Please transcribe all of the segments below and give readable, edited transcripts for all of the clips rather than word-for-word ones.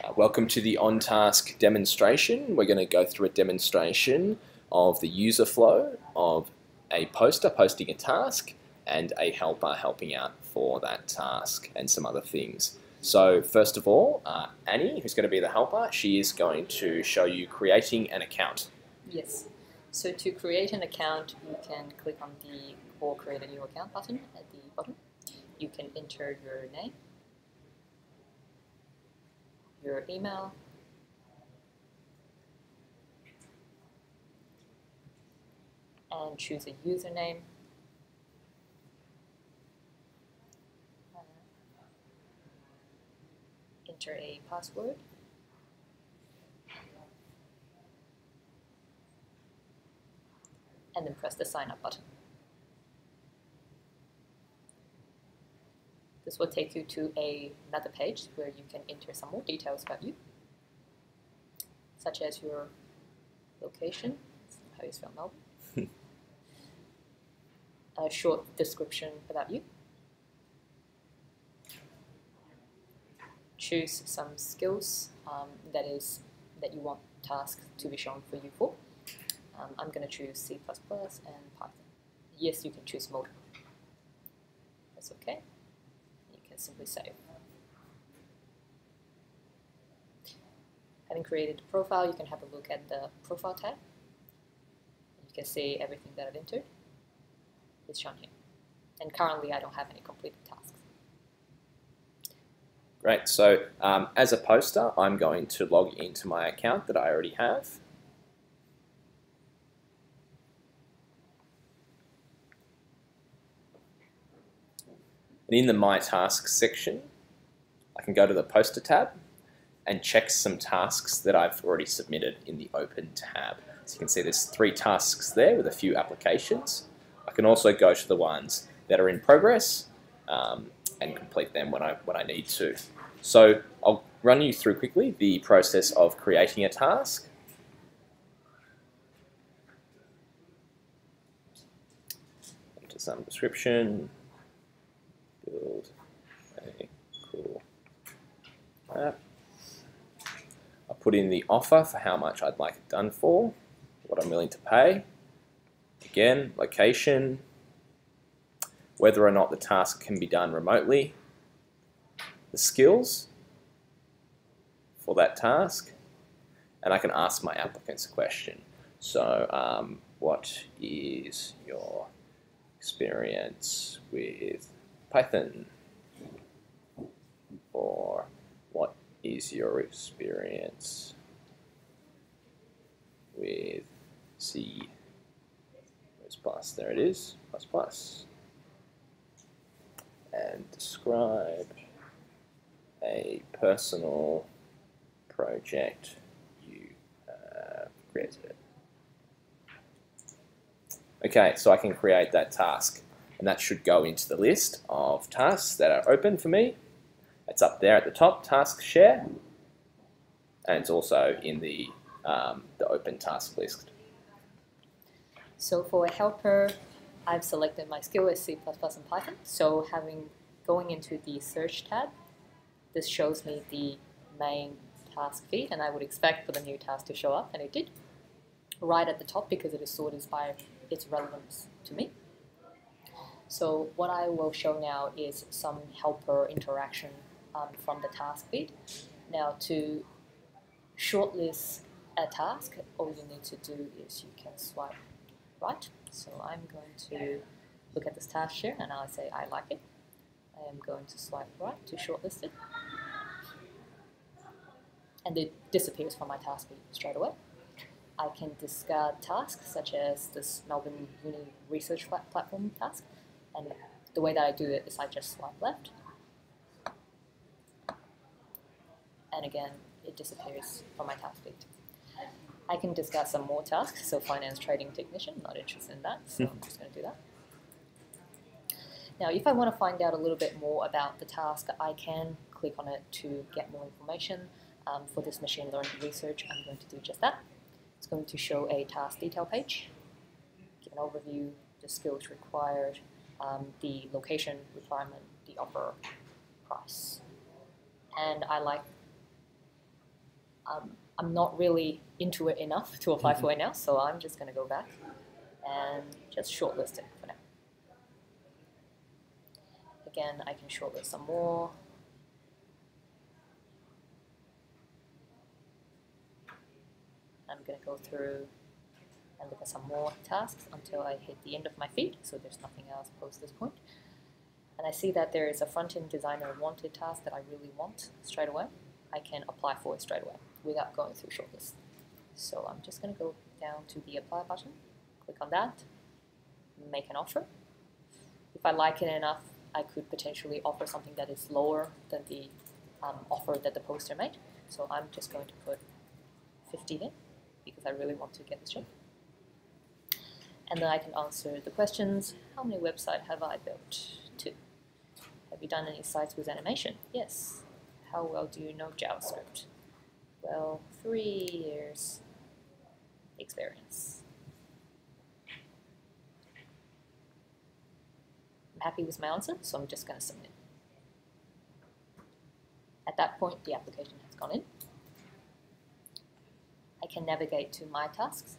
Welcome to the onTask demonstration. We're going to go through a demonstration of the user flow of a poster posting a task and a helper helping out for that task and some other things. So first of all, Annie, who's going to be the helper, she is going to show you creating an account. Yes. So to create an account, you can click on the or create a new account button at the bottom. You can enter your name, your email, and choose a username. Enter a password. And then press the sign up button. This will take you to another page where you can enter some more details about you, such as your location, how you spell Melbourne, a short description about you, choose some skills that you want tasks to be shown for you for. I'm going to choose C++ and Python. Yes, you can choose multiple. That's okay. You can simply save. Having created a profile, you can have a look at the profile tab. You can see everything that I've entered. It's shown here. And currently, I don't have any completed tasks. Great, so as a poster, I'm going to log into my account that I already have. And in the My Tasks section, I can go to the Poster tab and check some tasks that I've already submitted in the Open tab. So you can see there's 3 tasks there with a few applications. I can also go to the ones that are in progress and complete them when I need to. So I'll run you through quickly the process of creating a task. Enter some description. Build a cool app. I put in the offer for how much I'd like it done for, what I'm willing to pay. Again, location, whether or not the task can be done remotely, the skills for that task, and I can ask my applicants a question. So, what is your experience with Python? Or what is your experience with C++? There it is, ++. And describe a personal project you have created. Okay, so I can create that task. And that should go into the list of tasks that are open for me. It's up there at the top, task share, and it's also in the open task list. So for a helper, I've selected my skill as C++ and Python. So going into the search tab, this shows me the main task feed, and I would expect for the new task to show up, and it did, right at the top because it is sorted by its relevance to me. So what I will show now is some helper interaction from the task feed. Now to shortlist a task, all you need to do is you can swipe right. So I'm going to look at this task here and I'll say I like it. I am going to swipe right to shortlist it. And it disappears from my task feed straight away. I can discard tasks such as this Melbourne Uni Research Platform task. And the way that I do it is I just swipe left. And again, it disappears from my task feed. I can discuss some more tasks. So finance trading technician, not interested in that, so I'm just going to do that. Now, if I want to find out a little bit more about the task, I can click on it to get more information. For this machine learning research, I'm going to do just that. It's going to show a task detail page, give an overview, the skills required, the location requirement, the offer price. And I like I'm not really into it enough to apply for it now, so I'm just going to go back and just shortlist it for now. Again, I can shortlist some more. I'm going to go through and look at some more tasks until I hit the end of my feed, so there's nothing else post this point. And I see that there is a front-end designer wanted task that I really want straight away. I can apply for it straight away without going through shortlist. So I'm just going to go down to the apply button, click on that, make an offer. If I like it enough, I could potentially offer something that is lower than the offer that the poster made. So I'm just going to put 50 in because I really want to get this job. And then I can answer the questions. How many websites have I built? 2. Have you done any sites with animation? Yes. How well do you know JavaScript? Well, 3 years experience. I'm happy with my answer, so I'm just going to submit. At that point, the application has gone in. I can navigate to my tasks,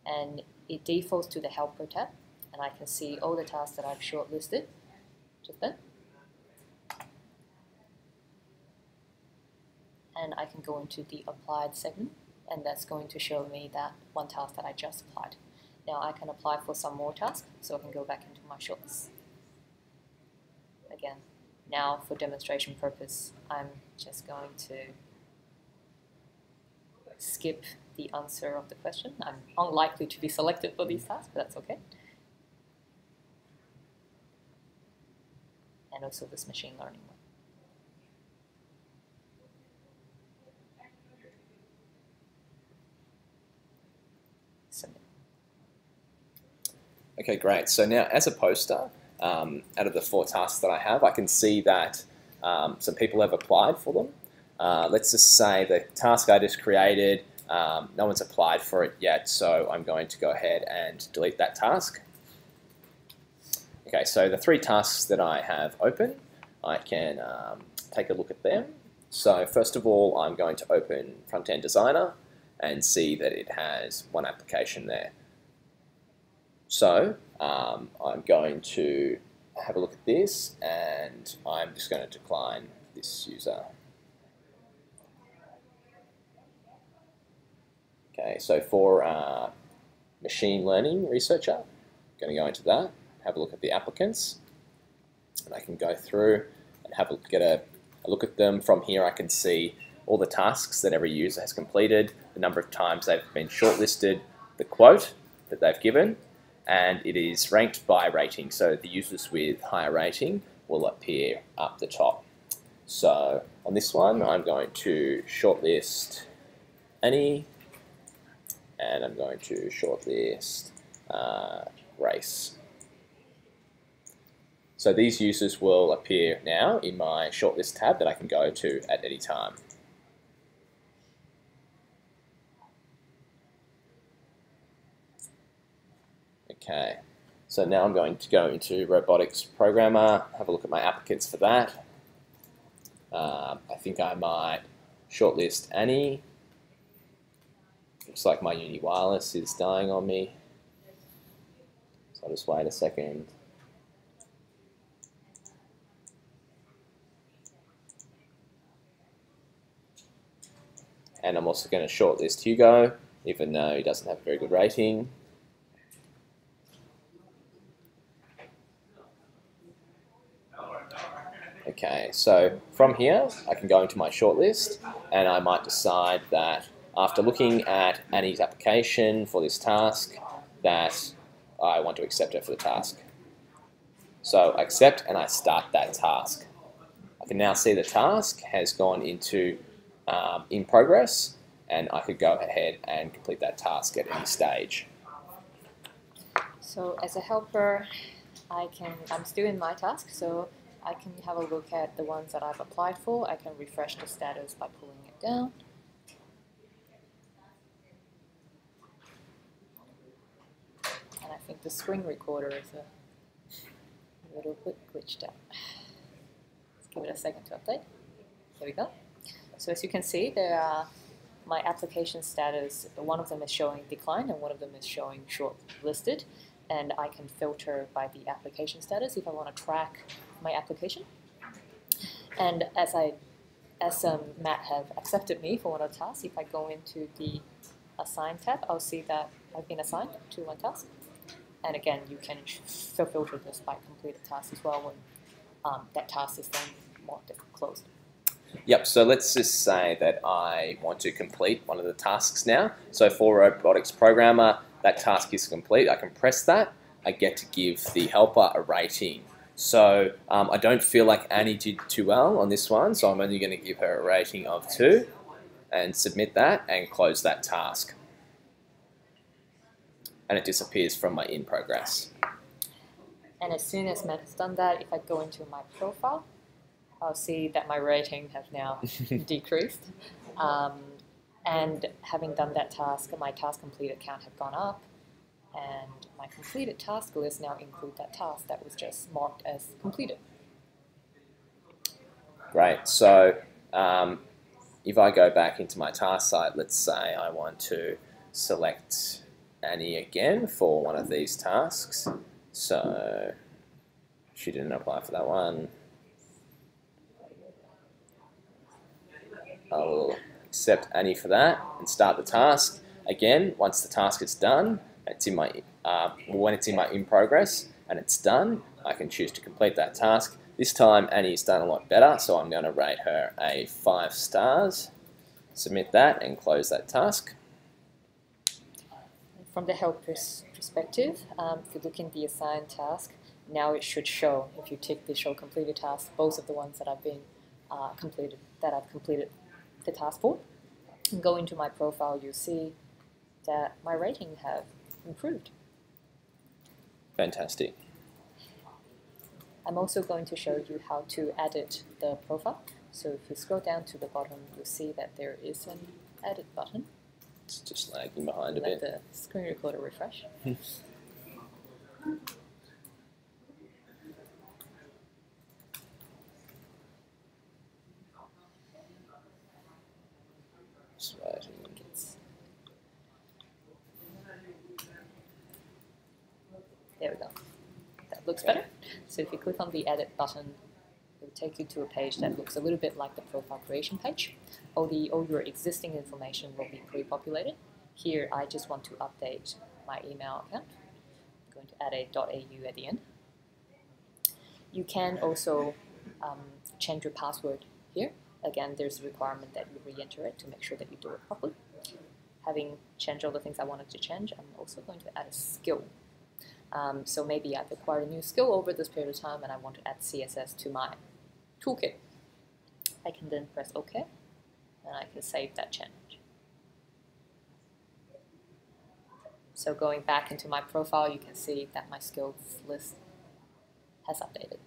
and it defaults to the helper tab, and I can see all the tasks that I've shortlisted just then. And I can go into the applied segment, and that's going to show me that one task that I just applied. Now I can apply for some more tasks, so I can go back into my shortlist. Again, now for demonstration purpose, I'm just going to skip the answer of the question. I'm unlikely to be selected for these tasks, but that's okay. And also this machine learning one. Submit. Okay, great. So now as a poster, out of the 4 tasks that I have, I can see that some people have applied for them. Let's just say the task I just created, no one's applied for it yet, so I'm going to go ahead and delete that task. Okay, so the 3 tasks that I have open, I can take a look at them. So first of all, I'm going to open Front-End Designer and see that it has 1 application there. So I'm going to have a look at this, and I'm just going to decline this user. Okay, so for machine learning researcher, I'm going to go into that, have a look at the applicants, and I can go through and have a get a look at them. From here I can see all the tasks that every user has completed, the number of times they've been shortlisted, the quote that they've given, and it is ranked by rating. So the users with higher rating will appear up the top. So on this one, I'm going to shortlist Annie, and I'm going to shortlist Grace. So these users will appear now in my shortlist tab that I can go to at any time. Okay, so now I'm going to go into Robotics Programmer, have a look at my applicants for that. I think I might shortlist Annie. Looks like my Uni Wireless is dying on me. So I'll just wait a second. And I'm also going to shortlist Hugo, even though he doesn't have a very good rating. Okay, so from here, I can go into my shortlist, and I might decide that after looking at Annie's application for this task, that I want to accept her for the task. So I accept, and I start that task. I can now see the task has gone into in progress, and I could go ahead and complete that task at any stage. So as a helper, I'm still in my task, so I can have a look at the ones that I've applied for. I can refresh the status by pulling it down. And I think the screen recorder is a little bit glitched out. Let's give it a second to update. There we go. So as you can see, there are my application status. One of them is showing declined and one of them is showing shortlisted. And I can filter by the application status if I want to track my application. And as Matt have accepted me for one of the tasks, if I go into the Assign tab, I'll see that I've been assigned to one task. And again, you can filter this by completed task as well when that task is then marked as closed. Yep, so let's just say that I want to complete one of the tasks now. So for robotics programmer, that task is complete. I can press that. I get to give the helper a rating. So I don't feel like Annie did too well on this one, so I'm only going to give her a rating of 2 and submit that and close that task. And it disappears from my in progress. And as soon as Matt has done that, if I go into my profile, I'll see that my rating has now decreased. And having done that task, my task completed count have gone up, and my completed task list now include that task that was just marked as completed. Great. So if I go back into my task site, let's say I want to select Annie again for one of these tasks. So she didn't apply for that one. I'll accept Annie for that and start the task. Again, once the task is done, it's in my when it's in my in progress and it's done, I can choose to complete that task. This time Annie's done a lot better, so I'm going to rate her a 5 stars. Submit that and close that task. From the helper's perspective, if you look in the assigned task, now it should show, if you tick the show completed task, both of the ones that I've been completed, that I've completed the task for. And go into my profile, you see that my rating have improved. Fantastic. I'm also going to show you how to edit the profile. So if you scroll down to the bottom, you'll see that there is an edit button. It's just lagging behind a Let bit. the screen recorder refresh. There we go. That looks better. So if you click on the edit button, it will take you to a page that looks a little bit like the profile creation page. All your existing information will be pre-populated. Here, I just want to update my email account. I'm going to add a .au at the end. You can also change your password here. Again, there's a requirement that you re-enter it to make sure that you do it properly. Having changed all the things I wanted to change, I'm also going to add a skill. So maybe I've acquired a new skill over this period of time and I want to add CSS to my toolkit. I can then press OK, and I can save that change. So going back into my profile, you can see that my skills list has updated.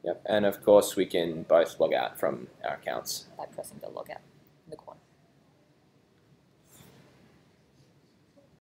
Yep, and of course we can both log out from our accounts By pressing the logout in the corner.